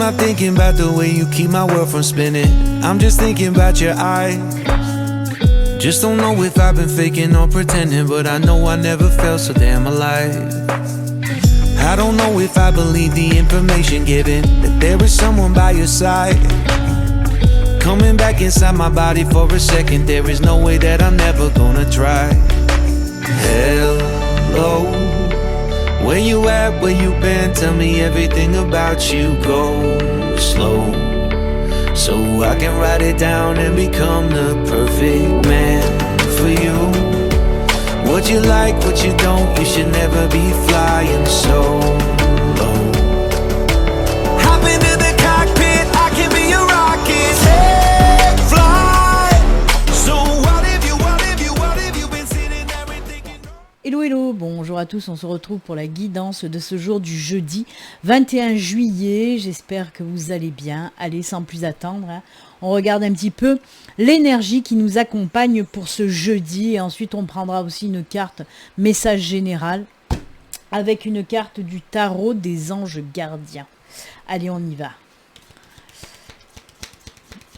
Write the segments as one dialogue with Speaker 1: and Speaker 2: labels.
Speaker 1: not thinking about the way you keep my world from spinning. I'm just thinking about your eyes. Just don't know if I've been faking or pretending, but I know I never felt so damn alive. I don't know if I believe the information given, that there is someone by your side. Coming back inside my body for a second, there is no way that I'm never gonna try. Hello, where you at, where you been, tell me everything about you. Go slow, so I can write it down and become the perfect man for you. What you like, what you don't, you should never be flying solo. Hop into the cockpit, I can be a rocket. Hey, fly. So what have you been sitting there and thinking?
Speaker 2: Hello, hello, bonjour à tous, on se retrouve pour la guidance de ce jour du jeudi 21 juillet. J'espère que vous allez bien. Allez, sans plus attendre, on regarde un petit peu l'énergie qui nous accompagne pour ce jeudi. Et ensuite, on prendra aussi une carte message général avec une carte du tarot des anges gardiens. Allez, on y va.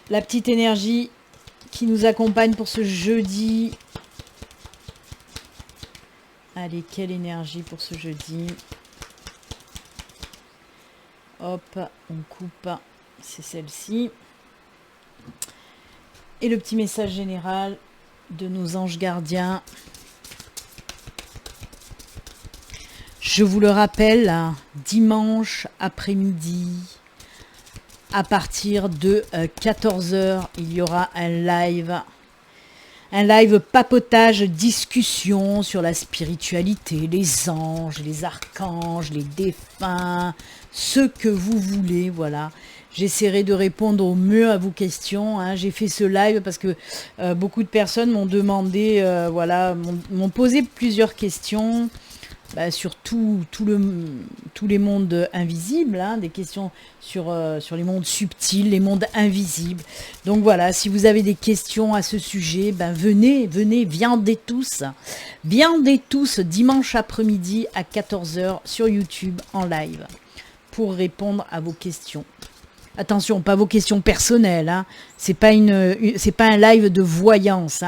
Speaker 2: La petite énergie qui nous accompagne pour ce jeudi. Allez, quelle énergie pour ce jeudi. Hop, on coupe. C'est celle-ci. Et le petit message général de nos anges gardiens. Je vous le rappelle, dimanche après-midi, à partir de 14h, il y aura un live papotage, discussion sur la spiritualité, les anges, les archanges, les défunts, ce que vous voulez, voilà. J'essaierai de répondre au mieux à vos questions. J'ai fait ce live parce que beaucoup de personnes m'ont demandé, m'ont posé plusieurs questions sur tous les mondes invisibles, des questions sur les mondes subtils, les mondes invisibles. Donc voilà, si vous avez des questions à ce sujet, venez, viendez tous dimanche après-midi à 14h sur YouTube en live pour répondre à vos questions. Attention, pas vos questions personnelles, c'est pas un live de voyance,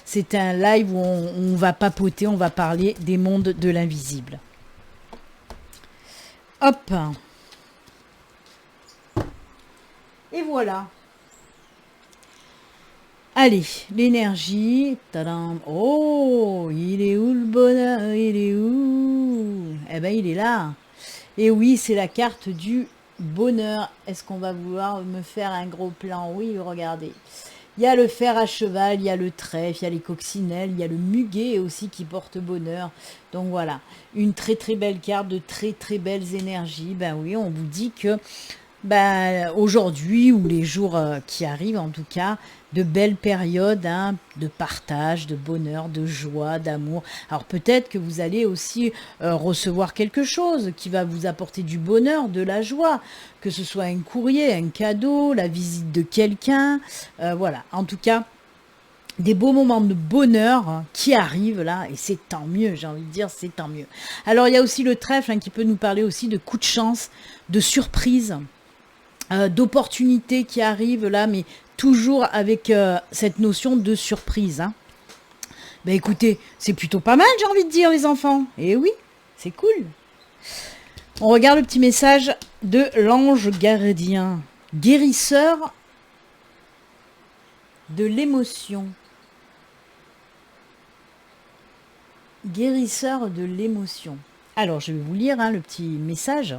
Speaker 2: c'est un live où on va papoter, on va parler des mondes de l'invisible. Hop. Et voilà. Allez, l'énergie. Tadam. Oh, il est où le bonheur? Il est où? Eh ben, il est là. Et oui, c'est la carte du bonheur. Est-ce qu'on va vouloir me faire un gros plan? Oui, regardez. Il y a le fer à cheval, il y a le trèfle, il y a les coccinelles, il y a le muguet aussi qui porte bonheur. Donc voilà, une très très belle carte, de très très belles énergies. Ben oui, on vous dit que aujourd'hui ou les jours qui arrivent en tout cas, de belles périodes de partage, de bonheur, de joie, d'amour. Alors peut-être que vous allez aussi recevoir quelque chose qui va vous apporter du bonheur, de la joie, que ce soit un courrier, un cadeau, la visite de quelqu'un, voilà. En tout cas, des beaux moments de bonheur qui arrivent là, et c'est tant mieux, j'ai envie de dire, c'est tant mieux. Alors il y a aussi le trèfle qui peut nous parler aussi de coups de chance, de surprise, d'opportunités qui arrivent là, mais toujours avec cette notion de surprise. Écoutez, c'est plutôt pas mal, j'ai envie de dire, les enfants. Et oui, c'est cool. On regarde le petit message de l'ange gardien. Guérisseur de l'émotion. Guérisseur de l'émotion. Alors, je vais vous lire le petit message.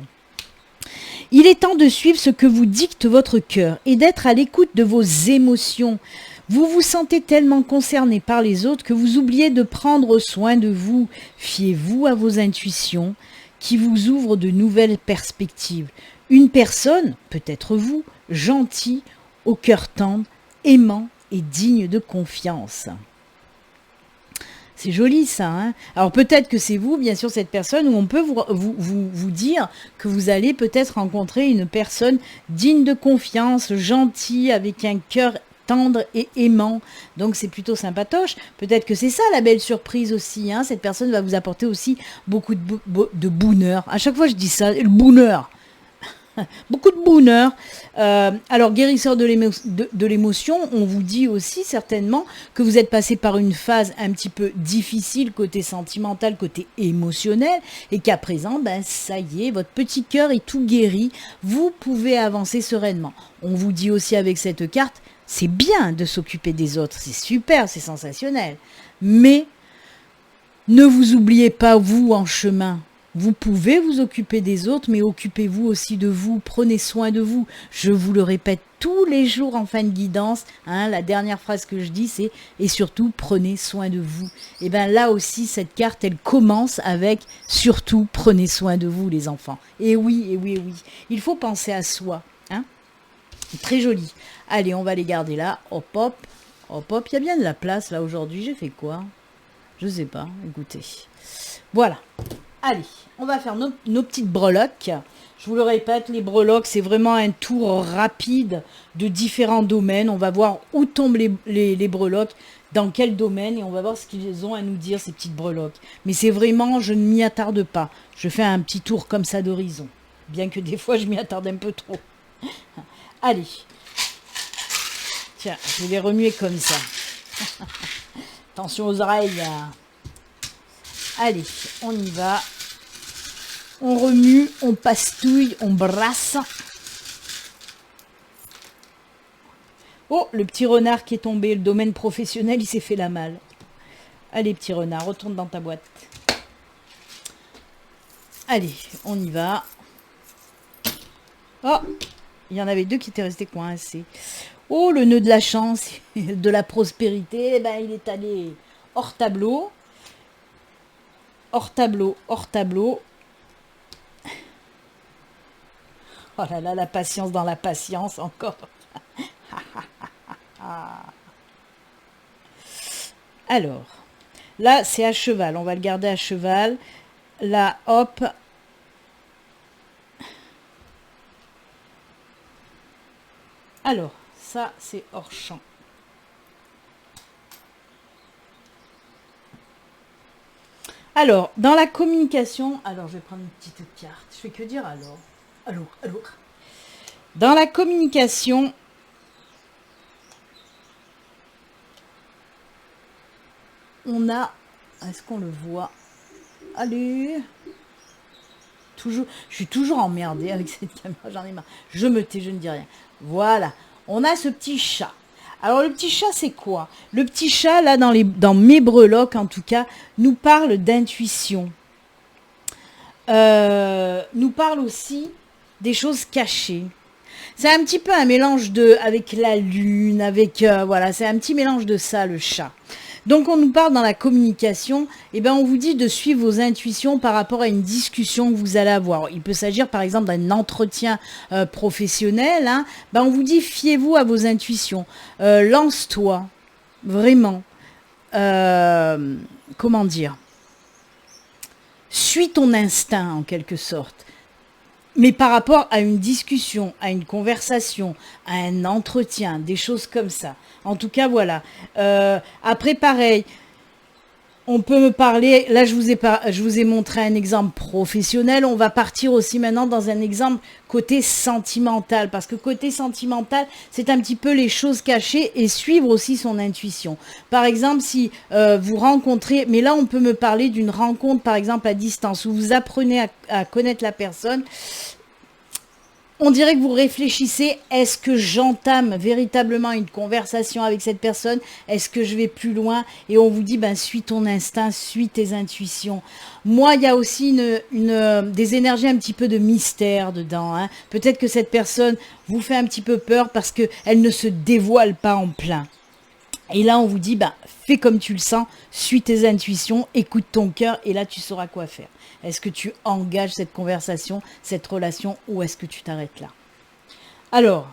Speaker 2: Il est temps de suivre ce que vous dicte votre cœur et d'être à l'écoute de vos émotions. Vous vous sentez tellement concerné par les autres que vous oubliez de prendre soin de vous. Fiez-vous à vos intuitions qui vous ouvrent de nouvelles perspectives. Une personne, peut-être vous, gentille, au cœur tendre, aimant et digne de confiance. C'est joli ça. Alors peut-être que c'est vous, bien sûr, cette personne où on peut vous dire que vous allez peut-être rencontrer une personne digne de confiance, gentille, avec un cœur tendre et aimant. Donc c'est plutôt sympatoche. Peut-être que c'est ça la belle surprise aussi. Cette personne va vous apporter aussi beaucoup de bonheur. À chaque fois je dis ça, le bonheur. Beaucoup de bonheur. Alors, guérisseur de l'émotion, on vous dit aussi certainement que vous êtes passé par une phase un petit peu difficile côté sentimental, côté émotionnel, et qu'à présent, ben, ça y est, votre petit cœur est tout guéri. Vous pouvez avancer sereinement. On vous dit aussi avec cette carte, c'est bien de s'occuper des autres, c'est super, c'est sensationnel. Mais ne vous oubliez pas, vous, en chemin. Vous pouvez vous occuper des autres, mais occupez-vous aussi de vous. Prenez soin de vous. Je vous le répète tous les jours en fin de guidance. Hein, la dernière phrase que je dis, c'est « Et surtout, prenez soin de vous ». Et bien là aussi, cette carte, elle commence avec « Surtout, prenez soin de vous, les enfants ». Et oui, et oui, et oui. Il faut penser à soi. Hein, très joli. Allez, on va les garder là. Hop, hop. Hop, hop. Il y a bien de la place là aujourd'hui. J'ai fait quoi? Je sais pas. Écoutez. Voilà. Allez, on va faire nos petites breloques. Je vous le répète, les breloques, c'est vraiment un tour rapide de différents domaines. On va voir où tombent les breloques, dans quel domaine, et on va voir ce qu'ils ont à nous dire, ces petites breloques. Mais c'est vraiment, je ne m'y attarde pas. Je fais un petit tour comme ça d'horizon. Bien que des fois, je m'y attarde un peu trop. Allez. Tiens, je vais les remuer comme ça. Attention aux oreilles. Allez, on y va. On remue, on pastouille, on brasse. Oh, le petit renard qui est tombé, le domaine professionnel, il s'est fait la malle. Allez, petit renard, retourne dans ta boîte. Allez, on y va. Oh, il y en avait deux qui étaient restés coincés. Oh, le nœud de la chance, de la prospérité, eh ben, il est allé hors tableau. Hors tableau, hors tableau. Oh là là, la patience dans la patience encore. Alors, là, c'est à cheval. On va le garder à cheval. Là, hop. Alors, ça, c'est hors champ. Alors, dans la communication... Alors, je vais prendre une petite carte. Je fais que dire alors. Alors. Dans la communication... On a... Est-ce qu'on le voit? Allez. Toujours, je suis toujours emmerdée avec cette caméra, j'en ai marre. Je me tais, je ne dis rien. Voilà. On a ce petit chat. Alors, le petit chat, c'est quoi? Le petit chat, là, dans mes breloques, en tout cas, nous parle d'intuition. Nous parle aussi des choses cachées. C'est un petit peu un mélange avec la lune, voilà, c'est un petit mélange de ça, le chat. Donc, on nous parle dans la communication, et ben on vous dit de suivre vos intuitions par rapport à une discussion que vous allez avoir. Il peut s'agir, par exemple, d'un entretien professionnel. Hein. Ben, on vous dit, fiez-vous à vos intuitions. Lance-toi, vraiment. Comment dire? Suis ton instinct, en quelque sorte. Mais par rapport à une discussion, à une conversation, à un entretien, des choses comme ça. En tout cas, voilà. Après, pareil, on peut me parler... Là, je vous ai montré un exemple professionnel. On va partir aussi maintenant dans un exemple côté sentimental. Parce que côté sentimental, c'est un petit peu les choses cachées et suivre aussi son intuition. Par exemple, si vous rencontrez... Mais là, on peut me parler d'une rencontre, par exemple, à distance, où vous apprenez à connaître la personne. On dirait que vous réfléchissez, est-ce que j'entame véritablement une conversation avec cette personne? Est-ce que je vais plus loin? Et on vous dit, ben, suis ton instinct, suis tes intuitions. Moi, il y a aussi des énergies un petit peu de mystère dedans. Hein. Peut-être que cette personne vous fait un petit peu peur parce qu'elle ne se dévoile pas en plein. Et là, on vous dit, bah, fais comme tu le sens, suis tes intuitions, écoute ton cœur, et là, tu sauras quoi faire. Est-ce que tu engages cette conversation, cette relation, ou est-ce que tu t'arrêtes là? Alors,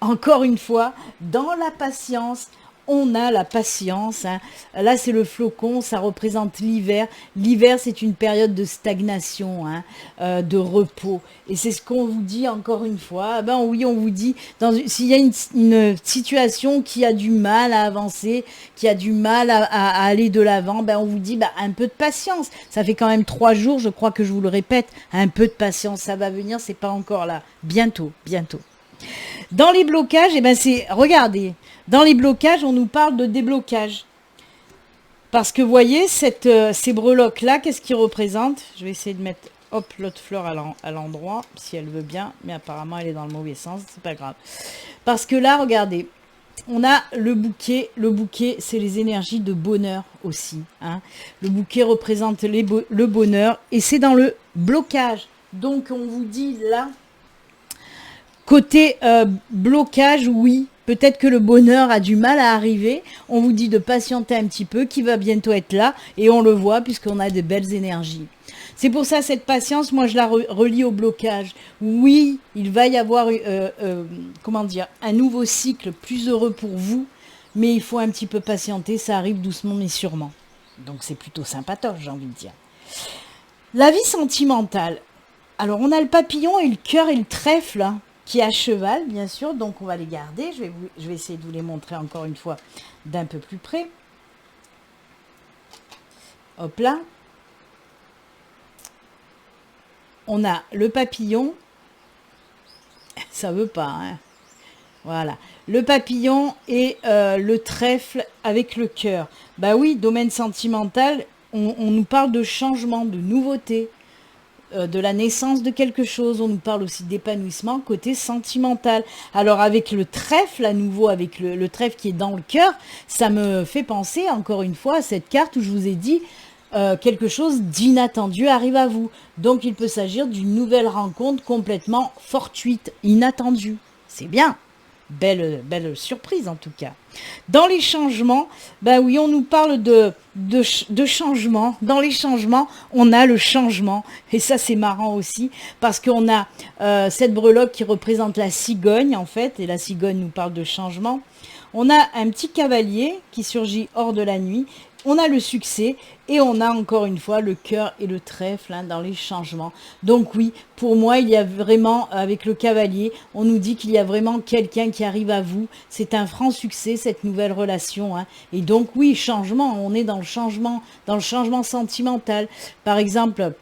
Speaker 2: encore une fois, dans la patience, on a la patience. Hein. Là, c'est le flocon, ça représente l'hiver. L'hiver, c'est une période de stagnation, hein, de repos. Et c'est ce qu'on vous dit encore une fois. Ben oui, on vous dit, s'il y a une situation qui a du mal à avancer, qui a du mal à aller de l'avant, ben on vous dit un peu de patience. Ça fait quand même 3 jours, je crois que je vous le répète, un peu de patience, ça va venir, c'est pas encore là. Bientôt, bientôt. Dans les blocages, regardez, dans les blocages, on nous parle de déblocage. Parce que vous voyez, ces breloques-là, qu'est-ce qu'ils représentent? Je vais essayer de mettre, l'autre fleur à l'endroit, si elle veut bien, mais apparemment elle est dans le mauvais sens, c'est pas grave. Parce que là, regardez, on a le bouquet, c'est les énergies de bonheur aussi. Hein. Le bouquet représente le bonheur, et c'est dans le blocage. Donc on vous dit là, côté blocage, oui, peut-être que le bonheur a du mal à arriver. On vous dit de patienter un petit peu, qui va bientôt être là. Et on le voit puisqu'on a de belles énergies. C'est pour ça, cette patience, moi, je la relie au blocage. Oui, il va y avoir, un nouveau cycle plus heureux pour vous. Mais il faut un petit peu patienter. Ça arrive doucement mais sûrement. Donc, c'est plutôt sympatoche, j'ai envie de dire. La vie sentimentale. Alors, on a le papillon et le cœur et le trèfle, hein, qui est à cheval, bien sûr, donc on va les garder. Je vais essayer de vous les montrer encore une fois d'un peu plus près. Hop là. On a le papillon. Ça veut pas, hein. Voilà. Le papillon et le trèfle avec le cœur. Bah oui, domaine sentimental, on nous parle de changement, de nouveauté. De la naissance de quelque chose, on nous parle aussi d'épanouissement côté sentimental. Alors avec le trèfle à nouveau, avec le trèfle qui est dans le cœur, ça me fait penser encore une fois à cette carte où je vous ai dit quelque chose d'inattendu arrive à vous. Donc il peut s'agir d'une nouvelle rencontre complètement fortuite, inattendue. C'est bien. Belle surprise en tout cas. Dans les changements, oui, on nous parle de changement. Dans les changements, on a le changement. Et ça, c'est marrant aussi, parce qu'on a cette breloque qui représente la cigogne, en fait, et la cigogne nous parle de changement. On a un petit cavalier qui surgit hors de la nuit. On a le succès et on a encore une fois le cœur et le trèfle, hein, dans les changements. Donc oui, pour moi, il y a vraiment, avec le cavalier, on nous dit qu'il y a vraiment quelqu'un qui arrive à vous. C'est un franc succès, cette nouvelle relation. Hein. Et donc oui, changement, on est dans le changement sentimental. Par exemple,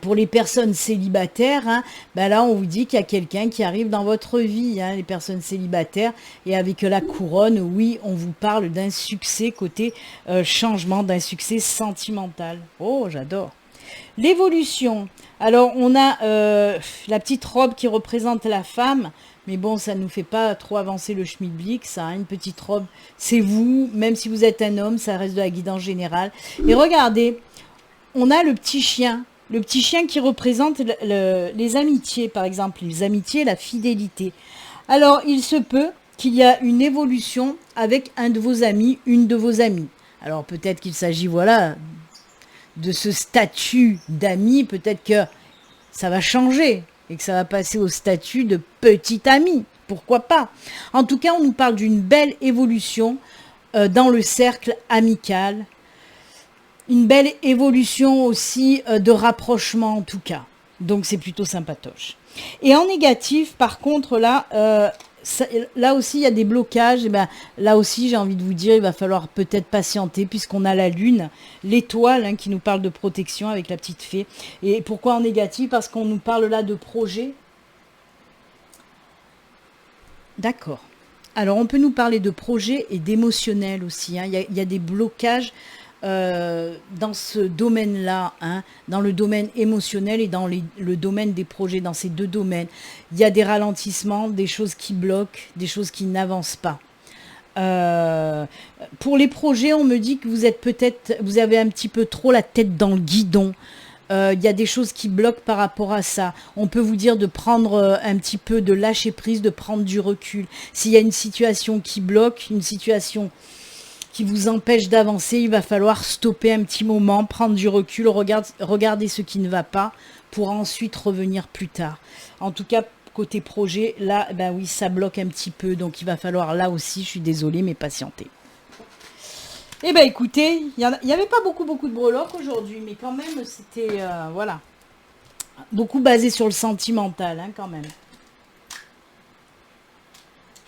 Speaker 2: pour les personnes célibataires, hein, là on vous dit qu'il y a quelqu'un qui arrive dans votre vie, hein, les personnes célibataires, et avec la couronne, oui, on vous parle d'un succès côté changement, d'un succès sentimental. Oh, j'adore. L'évolution. Alors on a la petite robe qui représente la femme, mais bon, ça ne nous fait pas trop avancer le schmilblick, ça, hein, une petite robe, c'est vous, même si vous êtes un homme, ça reste de la guidance générale. Et regardez, on a le petit chien. Le petit chien qui représente les amitiés, par exemple, les amitiés, la fidélité. Alors, il se peut qu'il y a une évolution avec un de vos amis, une de vos amies. Alors, peut-être qu'il s'agit, voilà, de ce statut d'ami, peut-être que ça va changer et que ça va passer au statut de petit ami. Pourquoi pas? En tout cas, on nous parle d'une belle évolution dans le cercle amical. Une belle évolution aussi de rapprochement en tout cas. Donc c'est plutôt sympatoche. Et en négatif, par contre, là aussi il y a des blocages. Et là aussi, j'ai envie de vous dire, il va falloir peut-être patienter puisqu'on a la lune, l'étoile, hein, qui nous parle de protection avec la petite fée. Et pourquoi en négatif? Parce qu'on nous parle là de projet. D'accord. Alors on peut nous parler de projet et d'émotionnel aussi. Hein. Il y a des blocages dans ce domaine-là, hein, dans le domaine émotionnel et dans le domaine des projets, dans ces deux domaines. Il y a des ralentissements, des choses qui bloquent, des choses qui n'avancent pas. Pour les projets, on me dit que vous avez un petit peu trop la tête dans le guidon. Il y a des choses qui bloquent par rapport à ça. On peut vous dire de prendre un petit peu de lâcher prise, de prendre du recul. S'il y a une situation qui bloque, une situation qui vous empêche d'avancer, il va falloir stopper un petit moment, prendre du recul, regarder ce qui ne va pas pour ensuite revenir plus tard. En tout cas, côté projet, là, ben oui, ça bloque un petit peu. Donc, il va falloir, là aussi, je suis désolée, mais patienter. Eh ben écoutez, il n'y avait pas beaucoup de breloques aujourd'hui, mais quand même, c'était, voilà, beaucoup basé sur le sentimental, hein, quand même.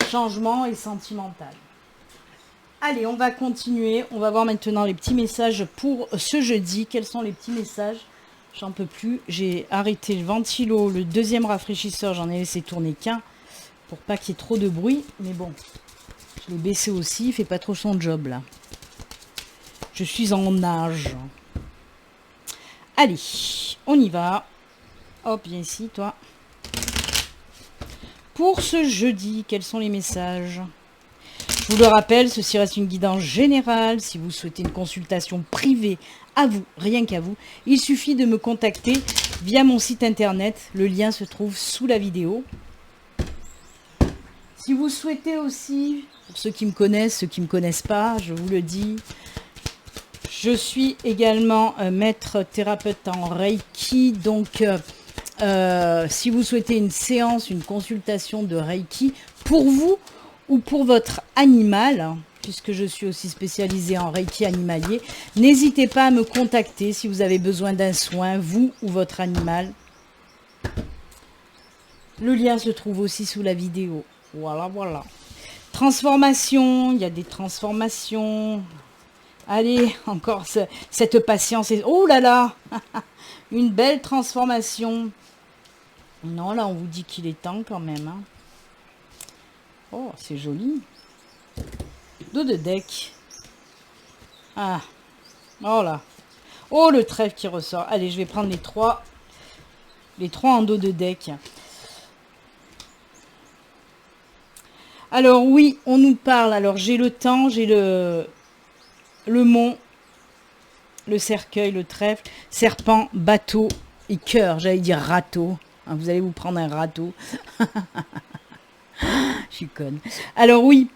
Speaker 2: Changement et sentimental. Allez, on va continuer. On va voir maintenant les petits messages pour ce jeudi. Quels sont les petits messages? J'en peux plus. J'ai arrêté le ventilo, le deuxième rafraîchisseur. J'en ai laissé tourner qu'un pour pas qu'il y ait trop de bruit. Mais bon, je l'ai baissé aussi. Il fait pas trop son job là. Je suis en nage. Allez, on y va. Hop, viens ici, toi. Pour ce jeudi, quels sont les messages? Je vous le rappelle, ceci reste une guidance générale. Si vous souhaitez une consultation privée à vous, rien qu'à vous, il suffit de me contacter via mon site internet. Le lien se trouve sous la vidéo. Si vous souhaitez aussi, pour ceux qui me connaissent, ceux qui ne me connaissent pas, je vous le dis, je suis également maître thérapeute en Reiki. Donc, si vous souhaitez une séance, une consultation de Reiki pour vous ou pour votre animal, puisque je suis aussi spécialisée en Reiki animalier, n'hésitez pas à me contacter si vous avez besoin d'un soin, vous ou votre animal. Le lien se trouve aussi sous la vidéo. Voilà, voilà. Transformation, il y a des transformations. Allez, encore cette patience. Oh là là, une belle transformation. Non, là, on vous dit qu'il est temps quand même. Hein. Oh, c'est joli. Dos de deck. Ah, oh là. Oh, le trèfle qui ressort. Allez, je vais prendre les trois. Les trois en dos de deck. Alors oui, on nous parle. Alors j'ai le temps, j'ai le mont, le cercueil, le trèfle, serpent, bateau et cœur. J'allais dire râteau. Hein, vous allez vous prendre un râteau. Je suis conne. Alors oui,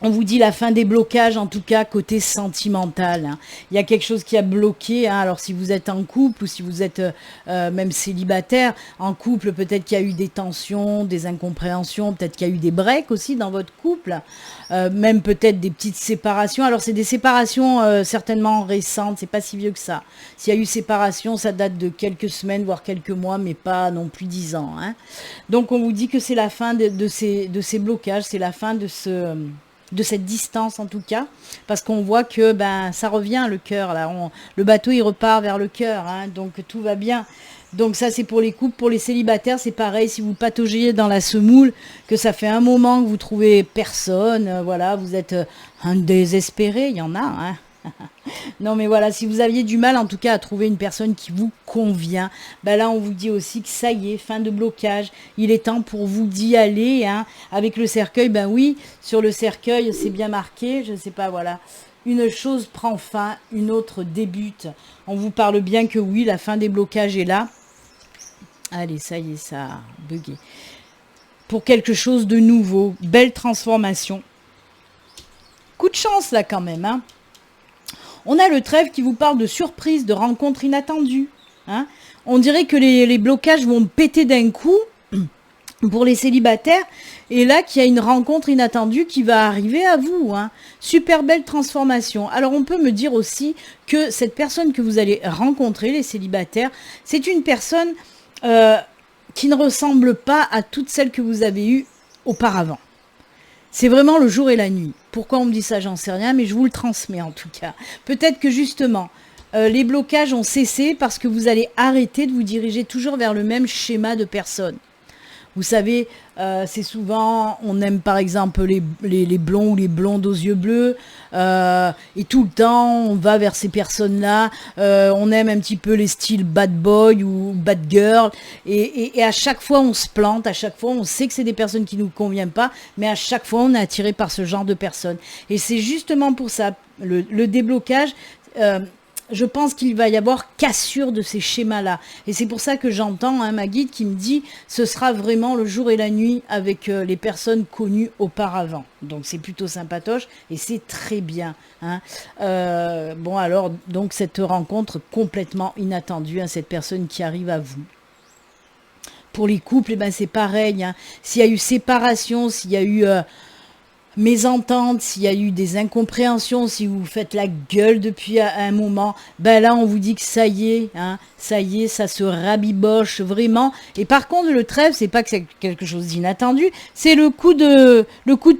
Speaker 2: on vous dit la fin des blocages, en tout cas côté sentimental. Hein. Il y a quelque chose qui a bloqué. Hein. Alors si vous êtes en couple ou si vous êtes même célibataire, en couple, peut-être qu'il y a eu des tensions, des incompréhensions, peut-être qu'il y a eu des breaks aussi dans votre couple, même peut-être des petites séparations. Alors c'est des séparations certainement récentes, c'est pas si vieux que ça. S'il y a eu séparation, ça date de quelques semaines, voire quelques mois, mais pas non plus 10 ans. Hein. Donc on vous dit que c'est la fin de ces blocages, c'est la fin de cette distance en tout cas, parce qu'on voit que ben ça revient le cœur là, le bateau il repart vers le cœur, hein, donc tout va bien. Donc ça c'est pour les couples, pour les célibataires c'est pareil, si vous pataugiez dans la semoule, que ça fait un moment que vous trouvez personne, voilà, vous êtes un désespéré, il y en a, hein. Non mais voilà, si vous aviez du mal en tout cas à trouver une personne qui vous convient, ben là on vous dit aussi que ça y est, fin de blocage, il est temps pour vous d'y aller, hein. Avec le cercueil, ben oui, sur le cercueil c'est bien marqué, je sais pas, voilà, une chose prend fin, une autre débute, on vous parle bien que oui, la fin des blocages est là. Allez, ça y est, ça a bugué, pour quelque chose de nouveau, belle transformation, coup de chance là quand même, hein. On a le trèfle qui vous parle de surprise, de rencontres inattendues. Hein. On dirait que les blocages vont péter d'un coup pour les célibataires. Et là, qu'il y a une rencontre inattendue qui va arriver à vous. Hein. Super belle transformation. Alors, on peut me dire aussi que cette personne que vous allez rencontrer, les célibataires, c'est une personne qui ne ressemble pas à toutes celles que vous avez eues auparavant. C'est vraiment le jour et la nuit. Pourquoi on me dit ça, j'en sais rien, mais je vous le transmets en tout cas. Peut-être que justement, les blocages ont cessé parce que vous allez arrêter de vous diriger toujours vers le même schéma de personnes. Vous savez, c'est souvent, on aime par exemple les blonds ou les blondes aux yeux bleus, et tout le temps, on va vers ces personnes-là, on aime un petit peu les styles bad boy ou bad girl, et à chaque fois, on se plante, à chaque fois, on sait que c'est des personnes qui ne nous conviennent pas, mais à chaque fois, on est attiré par ce genre de personnes. Et c'est justement pour ça, le déblocage... je pense qu'il va y avoir cassure de ces schémas-là. Et c'est pour ça que j'entends ma guide qui me dit ce sera vraiment le jour et la nuit avec les personnes connues auparavant. Donc c'est plutôt sympatoche et c'est très bien. Hein. Bon alors, donc cette rencontre complètement inattendue, hein, cette personne qui arrive à vous. pour les couples, eh ben c'est pareil. Hein. S'il y a eu séparation, s'il y a eu mésentente, s'il y a eu des incompréhensions, si vous faites la gueule depuis un moment, ben là on vous dit que ça y est, hein, ça y est, ça se rabiboche vraiment. Et par contre le trèfle, c'est pas que c'est quelque chose d'inattendu, c'est le coup de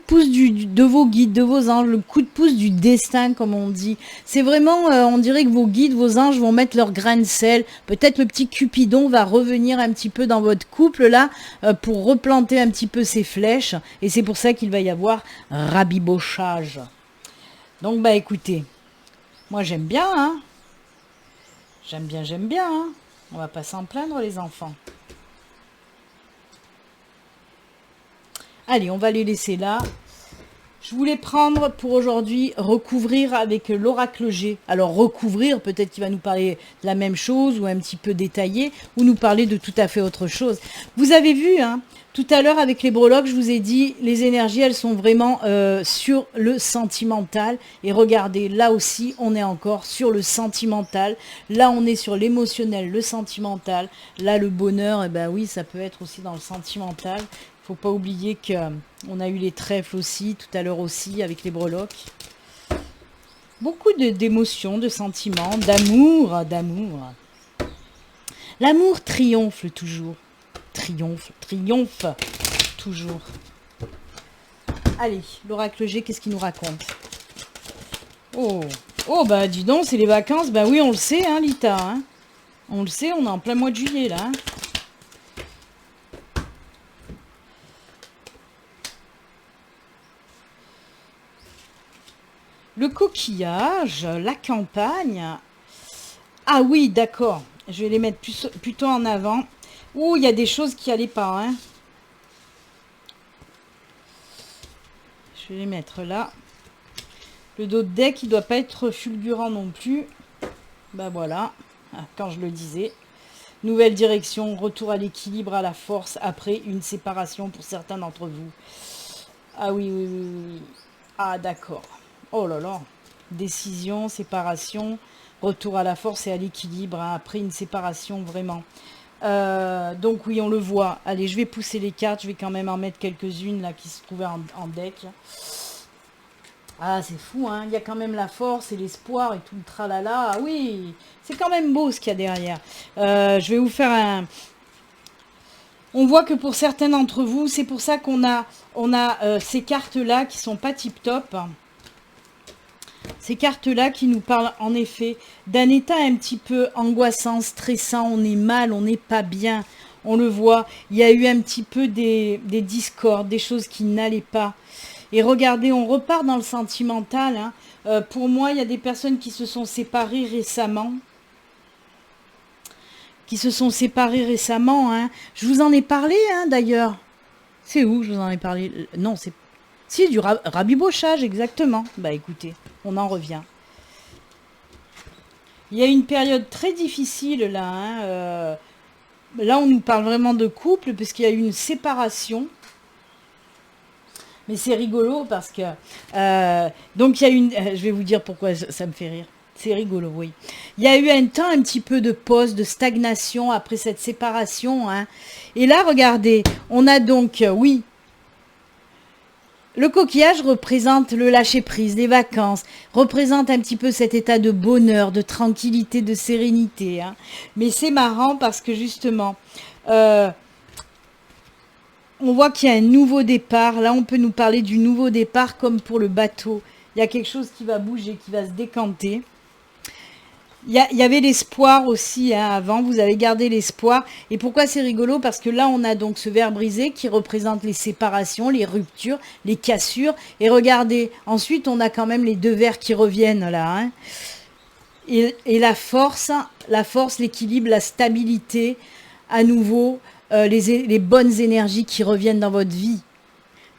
Speaker 2: pouce de vos guides, de vos anges, le coup de pouce du destin comme on dit. C'est vraiment, on dirait que vos guides, vos anges vont mettre leur grain de sel. Peut-être le petit Cupidon va revenir un petit peu dans votre couple là pour replanter un petit peu ses flèches. Et c'est pour ça qu'il va y avoir rabibochage. Donc bah écoutez, moi j'aime bien, hein. J'aime bien, hein. On va pas s'en plaindre les enfants. Allez, on va les laisser là. Je voulais prendre pour aujourd'hui, recouvrir avec l'oracle G. Alors recouvrir, peut-être qu'il va nous parler de la même chose ou un petit peu détaillé, ou nous parler de tout à fait autre chose. Vous avez vu, hein, tout à l'heure avec les breloques, je vous ai dit, les énergies, elles sont vraiment sur le sentimental. Et regardez, là aussi, on est encore sur le sentimental. Là, on est sur l'émotionnel, le sentimental. Là, le bonheur, eh ben oui, ça peut être aussi dans le sentimental. Faut pas oublier que on a eu les trèfles aussi, tout à l'heure aussi, avec les breloques. Beaucoup d'émotions, de sentiments, d'amour. L'amour triomphe toujours. Triomphe, toujours. Allez, l'oracle G, qu'est-ce qu'il nous raconte? Oh, bah dis donc, c'est les vacances. Bah oui, on le sait, hein, Lita. Hein. On le sait, on est en plein mois de juillet, là. Hein. Le coquillage, la campagne. Ah oui, d'accord. Je vais les mettre plutôt en avant. Ouh, il y a des choses qui n'allaient pas. Hein. Je vais les mettre là. Le dos de deck, il ne doit pas être fulgurant non plus. Ben voilà, quand je le disais. Nouvelle direction, retour à l'équilibre, à la force, après une séparation pour certains d'entre vous. Ah oui. Ah d'accord. Oh là là, décision, séparation, retour à la force et à l'équilibre, hein, après une séparation vraiment. Donc oui, on le voit. Allez, je vais pousser les cartes, je vais quand même en mettre quelques-unes là qui se trouvaient en deck. Ah, c'est fou, hein, il y a quand même la force et l'espoir et tout le tralala. Ah oui, c'est quand même beau ce qu'il y a derrière. Je vais vous faire un... On voit que pour certains d'entre vous, c'est pour ça qu'on a ces cartes-là qui sont pas tip-top. Ces cartes-là qui nous parlent en effet d'un état un petit peu angoissant, stressant, on est mal, on n'est pas bien, on le voit. Il y a eu un petit peu des discordes, des choses qui n'allaient pas. Et regardez, on repart dans le sentimental. Hein. Pour moi, il y a des personnes qui se sont séparées récemment. Hein. Je vous en ai parlé hein, d'ailleurs. C'est où je vous en ai parlé? Non, c'est... Si, du rabibochage, exactement. Bah écoutez, on en revient. Il y a une période très difficile là. Hein, là, on nous parle vraiment de couple, puisqu'il y a eu une séparation. Mais c'est rigolo parce que... donc, il y a une... je vais vous dire pourquoi ça me fait rire. C'est rigolo, oui. Il y a eu un temps un petit peu de pause, de stagnation après cette séparation. Hein. Et là, regardez, on a donc, oui... Le coquillage représente le lâcher-prise, les vacances, représente un petit peu cet état de bonheur, de tranquillité, de sérénité. Hein. Mais c'est marrant parce que justement, on voit qu'il y a un nouveau départ. Là, on peut nous parler du nouveau départ comme pour le bateau. Il y a quelque chose qui va bouger, qui va se décanter. Il y avait l'espoir aussi hein, avant, vous avez gardé l'espoir. Et pourquoi c'est rigolo? Parce que là, on a donc ce verre brisé qui représente les séparations, les ruptures, les cassures. Et regardez, ensuite, on a quand même les deux verres qui reviennent là. Hein. Et la force, l'équilibre, la stabilité, à nouveau, les bonnes énergies qui reviennent dans votre vie.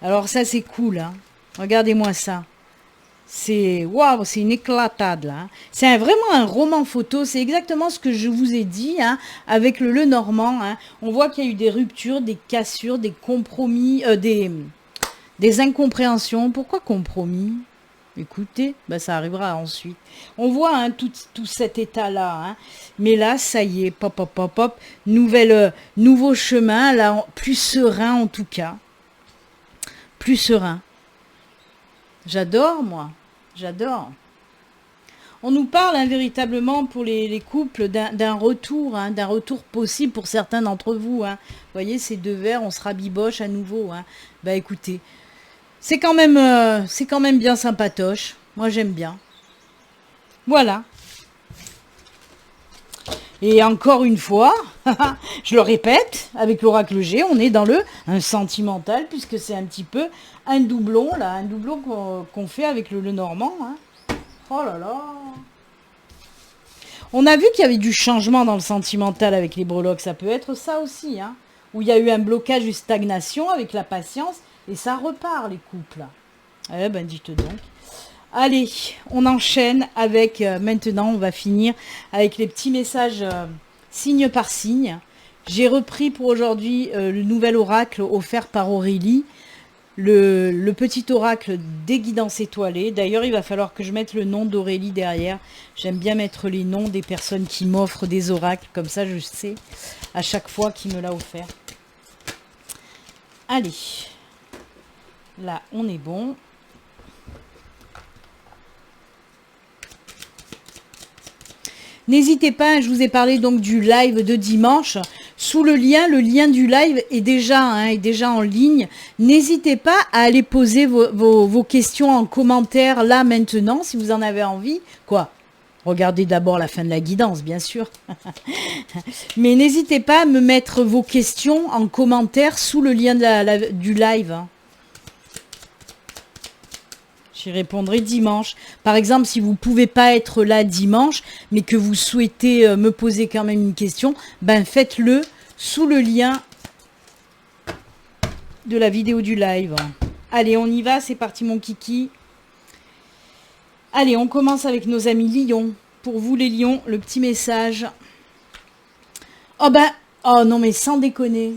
Speaker 2: Alors ça, c'est cool. Hein. Regardez-moi ça. C'est waouh, c'est une éclatade là. Hein. C'est vraiment un roman photo. C'est exactement ce que je vous ai dit hein, avec le Lenormand. Hein. On voit qu'il y a eu des ruptures, des cassures, des compromis, des incompréhensions. Pourquoi compromis? Écoutez, bah, ça arrivera ensuite. On voit hein, tout cet état-là. Hein. Mais là, ça y est, pop, pop, pop, pop. Nouveau chemin, là, plus serein en tout cas. Plus serein. J'adore, moi. J'adore. On nous parle hein, véritablement pour les couples d'un retour, hein, d'un retour possible pour certains d'entre vous. Hein. Vous voyez, ces deux verres, on se rabiboche à nouveau. Hein. Bah écoutez, c'est quand même bien sympatoche. Moi, j'aime bien. Voilà. Et encore une fois, je le répète, avec l'oracle G, on est dans un sentimental, puisque c'est un petit peu un doublon, là, un doublon qu'on fait avec le Normand. Hein. Oh là là. On a vu qu'il y avait du changement dans le sentimental avec les breloques. Ça peut être ça aussi, hein, où il y a eu un blocage, une stagnation avec la patience, et ça repart, les couples. Eh ben, dites donc. Allez, on enchaîne avec, maintenant, on va finir avec les petits messages signe par signe. J'ai repris pour aujourd'hui le nouvel oracle offert par Aurélie, le petit oracle des guidances étoilées. D'ailleurs, il va falloir que je mette le nom d'Aurélie derrière. J'aime bien mettre les noms des personnes qui m'offrent des oracles, comme ça je sais à chaque fois qui me l'a offert. Allez, là on est bon. N'hésitez pas, je vous ai parlé donc du live de dimanche. Sous le lien du live est déjà en ligne. N'hésitez pas à aller poser vos questions en commentaire là maintenant, si vous en avez envie. Quoi ? Regardez d'abord la fin de la guidance, bien sûr. Mais n'hésitez pas à me mettre vos questions en commentaire sous le lien du live. J'y répondrai dimanche. Par exemple, si vous ne pouvez pas être là dimanche, mais que vous souhaitez me poser quand même une question, ben faites-le sous le lien de la vidéo du live. Allez, on y va, c'est parti mon kiki. Allez, on commence avec nos amis lions. Pour vous les lions, le petit message. Oh non mais sans déconner.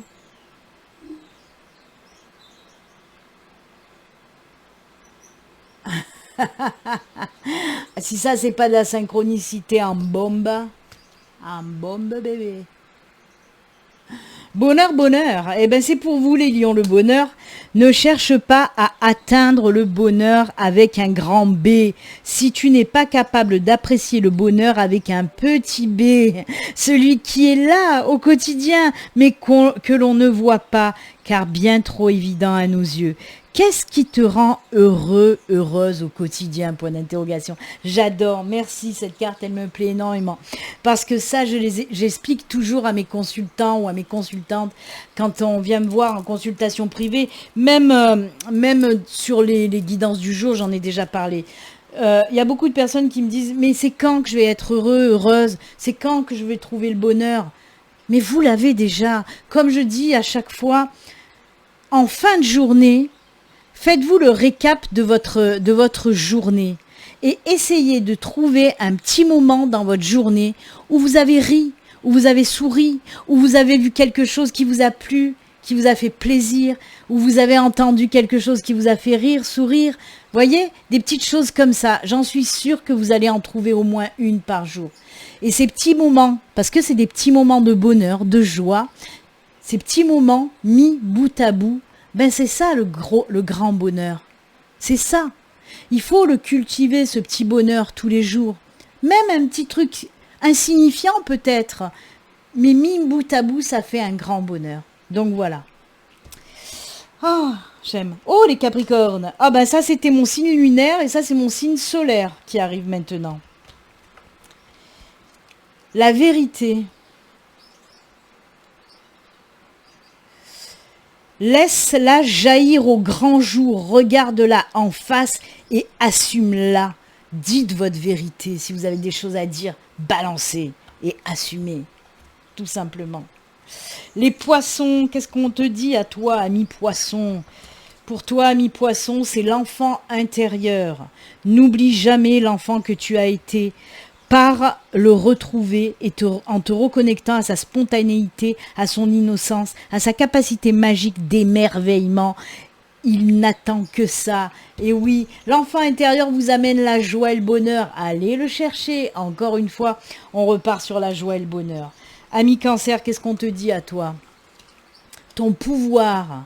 Speaker 2: Si ça c'est pas de la synchronicité en bombe bébé. Bonheur, eh ben c'est pour vous les lions le bonheur. Ne cherche pas à atteindre le bonheur avec un grand B. Si tu n'es pas capable d'apprécier le bonheur avec un petit B, celui qui est là au quotidien, mais que l'on ne voit pas, car bien trop évident à nos yeux. Qu'est-ce qui te rend heureux, heureuse au quotidien? Point d'interrogation. J'adore, merci, cette carte, elle me plaît énormément. Parce que ça, j'explique toujours à mes consultants ou à mes consultantes quand on vient me voir en consultation privée, même sur les guidances du jour, j'en ai déjà parlé. Il y a beaucoup de personnes qui me disent « Mais c'est quand que je vais être heureux, heureuse? C'est quand que je vais trouver le bonheur ?» Mais vous l'avez déjà. Comme je dis à chaque fois, en fin de journée, faites-vous le récap de votre journée et essayez de trouver un petit moment dans votre journée où vous avez ri, où vous avez souri, où vous avez vu quelque chose qui vous a plu, qui vous a fait plaisir, où vous avez entendu quelque chose qui vous a fait rire, sourire. Voyez, des petites choses comme ça. J'en suis sûre que vous allez en trouver au moins une par jour. Et ces petits moments, parce que c'est des petits moments de bonheur, de joie, ces petits moments mis bout à bout, ben c'est ça le grand bonheur. C'est ça. Il faut le cultiver, ce petit bonheur, tous les jours. Même un petit truc insignifiant peut-être, mais mis bout à bout, ça fait un grand bonheur. Donc voilà. Oh, j'aime. Oh, les Capricornes. Ah ben ça, c'était mon signe lunaire et ça, c'est mon signe solaire qui arrive maintenant. La vérité. Laisse-la jaillir au grand jour, regarde-la en face et assume-la. Dites votre vérité. Si vous avez des choses à dire, balancez et assumez, tout simplement. Les poissons, qu'est-ce qu'on te dit à toi, ami poisson? Pour toi, ami poisson, c'est l'enfant intérieur. N'oublie jamais l'enfant que tu as été. Par le retrouver et en te reconnectant à sa spontanéité, à son innocence, à sa capacité magique d'émerveillement. il n'attend que ça. Et oui, l'enfant intérieur vous amène la joie et le bonheur. Allez le chercher. Encore une fois, on repart sur la joie et le bonheur. Ami Cancer, qu'est-ce qu'on te dit à toi? Ton pouvoir.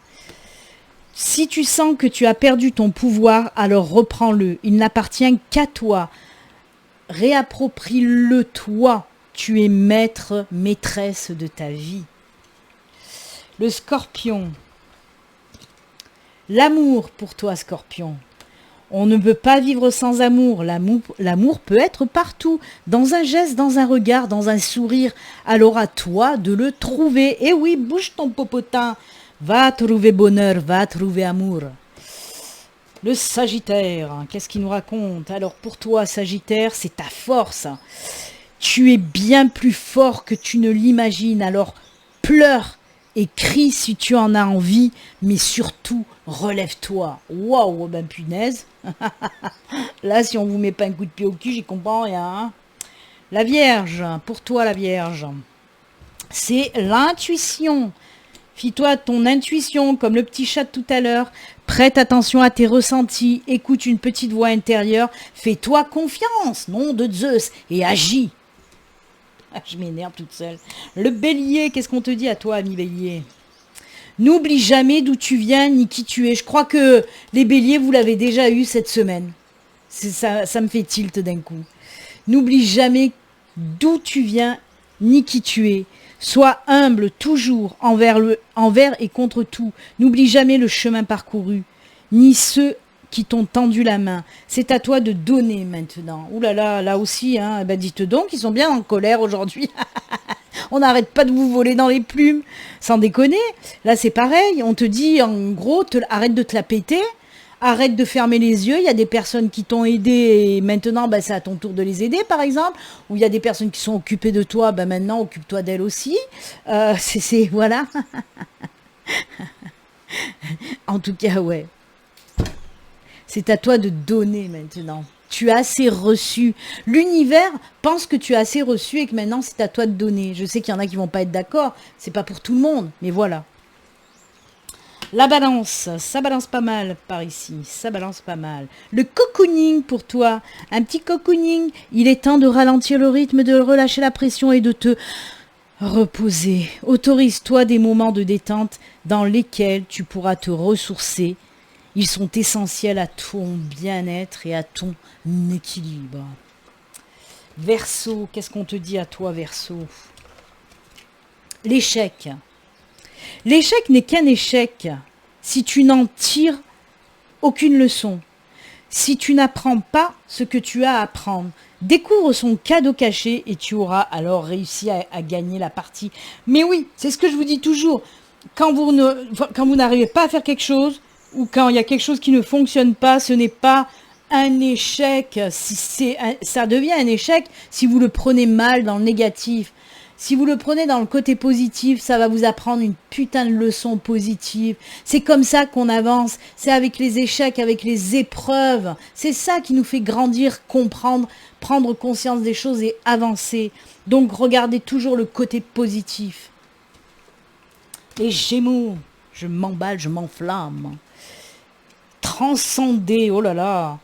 Speaker 2: Si tu sens que tu as perdu ton pouvoir, alors reprends-le. Il n'appartient qu'à toi. Réapproprie-le toi. Tu es maître, maîtresse de ta vie. Le Scorpion. L'amour pour toi, Scorpion. On ne peut pas vivre sans amour. L'amour peut être partout, dans un geste, dans un regard, dans un sourire. Alors à toi de le trouver. Et oui, bouge ton popotin. Va trouver bonheur, va trouver amour. Le Sagittaire, qu'est-ce qu'il nous raconte? Alors pour toi, Sagittaire, c'est ta force. Tu es bien plus fort que tu ne l'imagines. Alors pleure et crie si tu en as envie, mais surtout, relève-toi. Waouh, ben punaise. Là, si on vous met pas un coup de pied au cul, j'y comprends rien. Hein. La Vierge, pour toi la Vierge, c'est l'intuition. Fie-toi à ton intuition, comme le petit chat de tout à l'heure. Prête attention à tes ressentis, écoute une petite voix intérieure, fais-toi confiance, nom de Zeus, et agis. Ah, je m'énerve toute seule. Le Bélier, qu'est-ce qu'on te dit à toi, ami Bélier? N'oublie jamais d'où tu viens ni qui tu es. Je crois que les Béliers, vous l'avez déjà eu cette semaine. Ça me fait tilt d'un coup. N'oublie jamais d'où tu viens ni qui tu es. Sois humble toujours envers et contre tout. N'oublie jamais le chemin parcouru, ni ceux qui t'ont tendu la main. C'est à toi de donner maintenant. Ouh là là, là aussi, hein, ben dites donc, ils sont bien en colère aujourd'hui. On n'arrête pas de vous voler dans les plumes. Sans déconner, là c'est pareil. On te dit en gros, arrête de te la péter. Arrête de fermer les yeux, il y a des personnes qui t'ont aidé et maintenant c'est à ton tour de les aider par exemple, ou il y a des personnes qui sont occupées de toi, maintenant occupe-toi d'elles aussi, voilà. En tout cas ouais, c'est à toi de donner maintenant, tu as assez reçu, l'univers pense que tu as assez reçu et que maintenant c'est à toi de donner, je sais qu'il y en a qui vont pas être d'accord, c'est pas pour tout le monde, mais voilà. La Balance, ça balance pas mal par ici, ça balance pas mal. Le cocooning pour toi, un petit cocooning, il est temps de ralentir le rythme, de relâcher la pression et de te reposer. Autorise-toi des moments de détente dans lesquels tu pourras te ressourcer. Ils sont essentiels à ton bien-être et à ton équilibre. Verseau, qu'est-ce qu'on te dit à toi, Verseau? L'échec. L'échec n'est qu'un échec si tu n'en tires aucune leçon, si tu n'apprends pas ce que tu as à apprendre. Découvre son cadeau caché et tu auras alors réussi à gagner la partie. Mais oui, c'est ce que je vous dis toujours, quand vous n'arrivez pas à faire quelque chose ou quand il y a quelque chose qui ne fonctionne pas, ce n'est pas un échec, ça devient un échec si vous le prenez mal dans le négatif. Si vous le prenez dans le côté positif, ça va vous apprendre une putain de leçon positive. C'est comme ça qu'on avance. C'est avec les échecs, avec les épreuves. C'est ça qui nous fait grandir, comprendre, prendre conscience des choses et avancer. Donc regardez toujours le côté positif. Les Gémeaux, je m'emballe, je m'enflamme. Transcender, oh là là.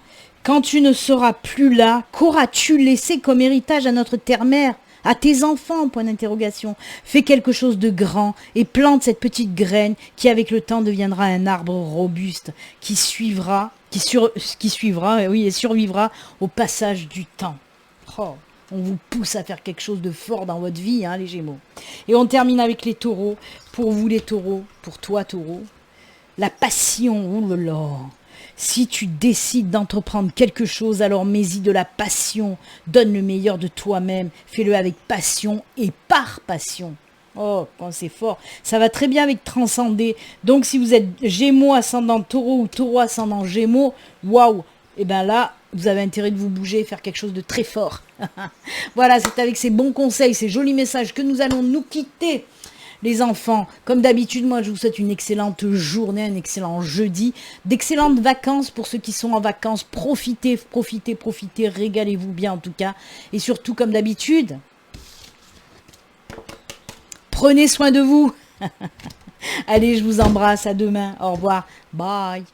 Speaker 2: Quand tu ne seras plus là, qu'auras-tu laissé comme héritage à notre terre-mère ? À tes enfants, point d'interrogation. Fais quelque chose de grand et plante cette petite graine qui, avec le temps, deviendra un arbre robuste qui survivra et survivra au passage du temps. Oh, on vous pousse à faire quelque chose de fort dans votre vie, hein, les Gémeaux. Et on termine avec les Taureaux. Pour vous, les Taureaux, pour toi, Taureau, la passion, oh là là. Si tu décides d'entreprendre quelque chose, alors mets-y de la passion. Donne le meilleur de toi-même. Fais-le avec passion et par passion. Oh, quand c'est fort. Ça va très bien avec transcender. Donc, si vous êtes Gémeaux ascendant Taureau ou Taureau ascendant Gémeaux, waouh, et bien là, vous avez intérêt de vous bouger et faire quelque chose de très fort. Voilà, c'est avec ces bons conseils, ces jolis messages que nous allons nous quitter. Les enfants, comme d'habitude, moi je vous souhaite une excellente journée, un excellent jeudi, d'excellentes vacances pour ceux qui sont en vacances. Profitez, profitez, profitez, régalez-vous bien en tout cas. Et surtout, comme d'habitude, prenez soin de vous. Allez, je vous embrasse, à demain, au revoir, bye.